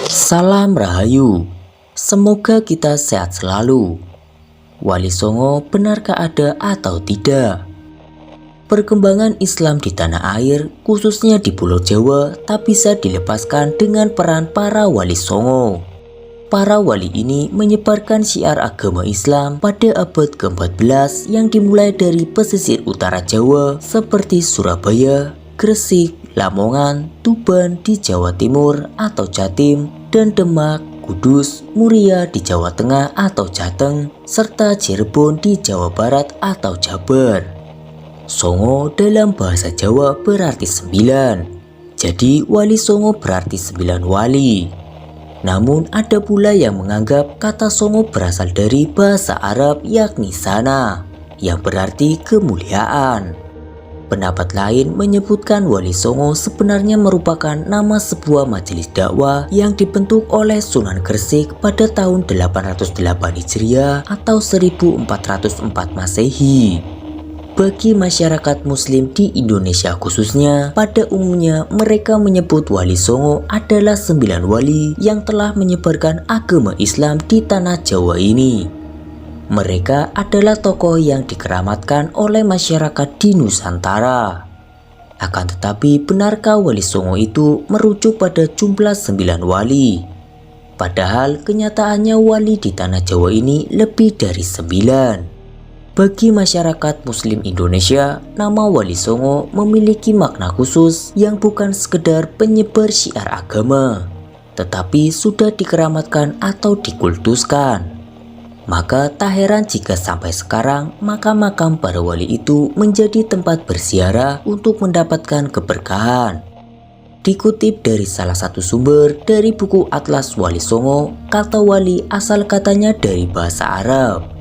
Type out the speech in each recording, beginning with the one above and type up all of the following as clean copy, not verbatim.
Salam Rahayu, semoga kita sehat selalu. Wali Songo benarkah ada atau tidak? Perkembangan Islam di tanah air, khususnya di Pulau Jawa, tak bisa dilepaskan dengan peran para wali Songo. Para wali ini menyebarkan syiar agama Islam pada abad ke-14 yang dimulai dari pesisir utara Jawa seperti Surabaya, Gresik, Lamongan, Tuban di Jawa Timur atau Jatim, dan Demak, Kudus, Muria di Jawa Tengah atau Jateng, serta Cirebon di Jawa Barat atau Jabar. Songo dalam bahasa Jawa berarti 9, jadi wali Songo berarti 9 wali. Namun ada pula yang menganggap kata Songo berasal dari bahasa Arab yakni sana, yang berarti kemuliaan. Pendapat lain menyebutkan Wali Songo sebenarnya merupakan nama sebuah majelis dakwah yang dibentuk oleh Sunan Gresik pada tahun 808 Hijriah atau 1404 Masehi. Bagi masyarakat muslim di Indonesia khususnya, pada umumnya mereka menyebut Wali Songo adalah 9 wali yang telah menyebarkan agama Islam di tanah Jawa ini. Mereka adalah tokoh yang dikeramatkan oleh masyarakat di Nusantara. Akan tetapi, benarkah Wali Songo itu merujuk pada jumlah 9 wali? Padahal kenyataannya wali di tanah Jawa ini lebih dari 9. Bagi masyarakat muslim Indonesia, nama Wali Songo memiliki makna khusus yang bukan sekedar penyebar syiar agama, tetapi sudah dikeramatkan atau dikultuskan. Maka tak heran jika sampai sekarang makam-makam para wali itu menjadi tempat berziarah untuk mendapatkan keberkahan. Dikutip dari salah satu sumber dari buku Atlas Wali Songo, kata wali asal katanya dari bahasa Arab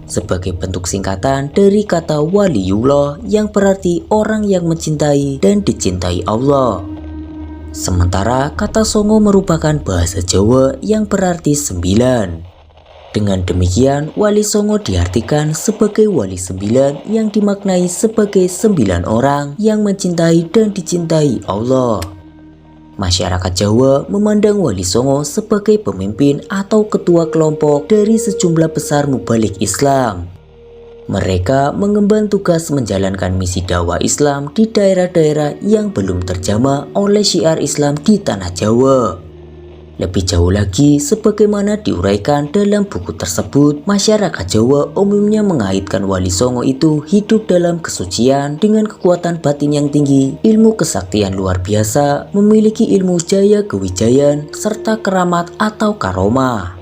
sebagai bentuk singkatan dari kata waliullah yang berarti orang yang mencintai dan dicintai Allah. Sementara kata Songo merupakan bahasa Jawa yang berarti 9. Dengan demikian, Wali Songo diartikan sebagai wali 9 yang dimaknai sebagai 9 orang yang mencintai dan dicintai Allah. Masyarakat Jawa memandang Wali Songo sebagai pemimpin atau ketua kelompok dari sejumlah besar mubalik Islam. Mereka mengemban tugas menjalankan misi dakwah Islam di daerah-daerah yang belum terjamah oleh syiar Islam di tanah Jawa. Lebih jauh lagi, sebagaimana diuraikan dalam buku tersebut, masyarakat Jawa umumnya mengaitkan Wali Songo itu hidup dalam kesucian dengan kekuatan batin yang tinggi, ilmu kesaktian luar biasa, memiliki ilmu jaya kewijayan, serta keramat atau karomah.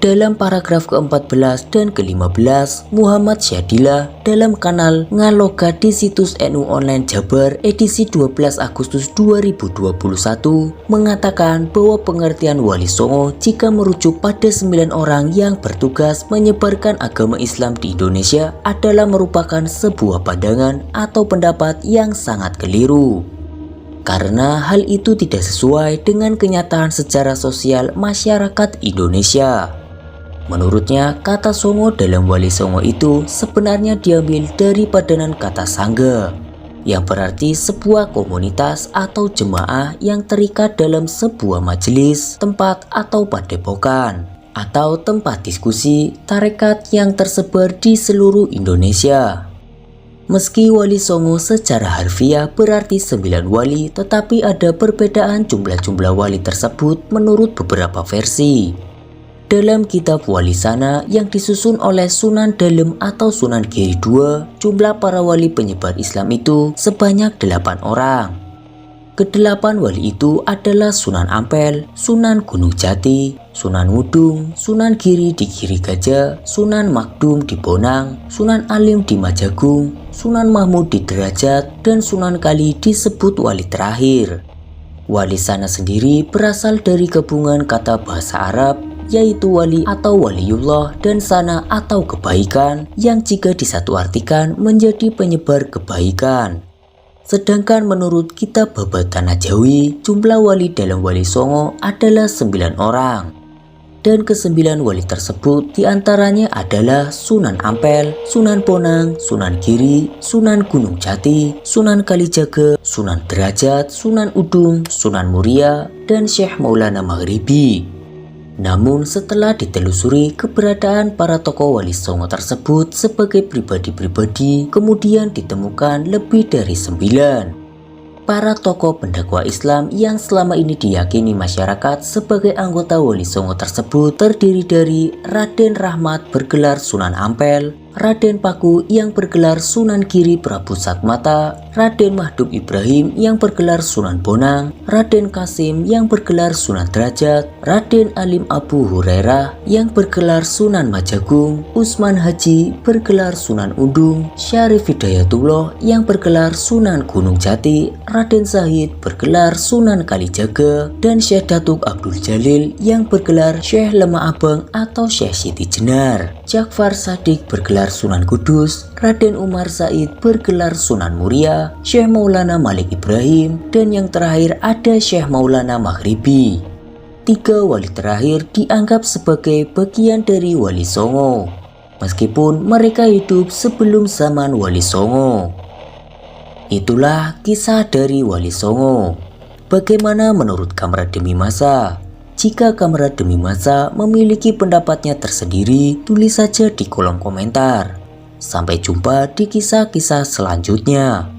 Dalam paragraf ke-14 dan ke-15, Muhammad Syadillah dalam kanal Ngaloga di situs NU Online Jabar edisi 12 Agustus 2021 mengatakan bahwa pengertian Wali Songo jika merujuk pada 9 orang yang bertugas menyebarkan agama Islam di Indonesia adalah merupakan sebuah pandangan atau pendapat yang sangat keliru. Karena hal itu tidak sesuai dengan kenyataan sejarah sosial masyarakat Indonesia. Menurutnya, kata Songo dalam Wali Songo itu sebenarnya diambil dari padanan kata sangga, yang berarti sebuah komunitas atau jemaah yang terikat dalam sebuah majelis, tempat atau padepokan, atau tempat diskusi, tarekat yang tersebar di seluruh Indonesia. Meski Wali Songo secara harfiah berarti 9 wali, tetapi ada perbedaan jumlah-jumlah wali tersebut menurut beberapa versi. Dalam kitab Wali Sana yang disusun oleh Sunan Dalem atau Sunan Giri II, jumlah para wali penyebar Islam itu sebanyak 8 orang. Kedelapan wali itu adalah Sunan Ampel, Sunan Gunung Jati, Sunan Wudung, Sunan Giri di Giri Gajah, Sunan Magdum di Bonang, Sunan Alim di Majagung, Sunan Mahmud di Derajat, dan Sunan Kali disebut wali terakhir. Wali Sana sendiri berasal dari gabungan kata bahasa Arab, yaitu wali atau waliullah dan sana atau kebaikan yang jika disatuartikan menjadi penyebar kebaikan. Sedangkan menurut kitab Babad Tanah Jawi, jumlah wali dalam Wali Songo adalah 9 orang. dan ke-9 wali tersebut diantaranya adalah Sunan Ampel, Sunan Bonang, Sunan Giri, Sunan Gunung Jati, Sunan Kalijaga, Sunan Derajat, Sunan Udung, Sunan Muria, dan Syekh Maulana Maghribi. Namun setelah ditelusuri keberadaan para tokoh Wali Songo tersebut sebagai pribadi-pribadi, kemudian ditemukan lebih dari 9 para tokoh pendakwah Islam yang selama ini diyakini masyarakat sebagai anggota Wali Songo tersebut terdiri dari Raden Rahmat bergelar Sunan Ampel, Raden Paku yang bergelar Sunan Giri Prabu Satmata, Raden Mahdub Ibrahim yang bergelar Sunan Bonang, Raden Kasim yang bergelar Sunan Derajat, Raden Alim Abu Hurairah yang bergelar Sunan Majagung, Usman Haji bergelar Sunan Undung, Syarif Hidayatullah yang bergelar Sunan Gunung Jati, Raden Zahid bergelar Sunan Kalijaga, dan Syekh Datuk Abdul Jalil yang bergelar Syekh Lemah Abang atau Syekh Siti Jenar, Ja'far Shadiq bergelar Sunan Kudus, Raden Umar Said bergelar Sunan Muria, Syekh Maulana Malik Ibrahim, dan yang terakhir ada Syekh Maulana Maghribi. 3 wali terakhir dianggap sebagai bagian dari Wali Songo, meskipun mereka hidup sebelum zaman Wali Songo. Itulah kisah dari Wali Songo. Bagaimana menurut Kamera Demi Masa? Jika Kamera Demi Masa memiliki pendapatnya tersendiri, tulis saja di kolom komentar. Sampai jumpa di kisah-kisah selanjutnya.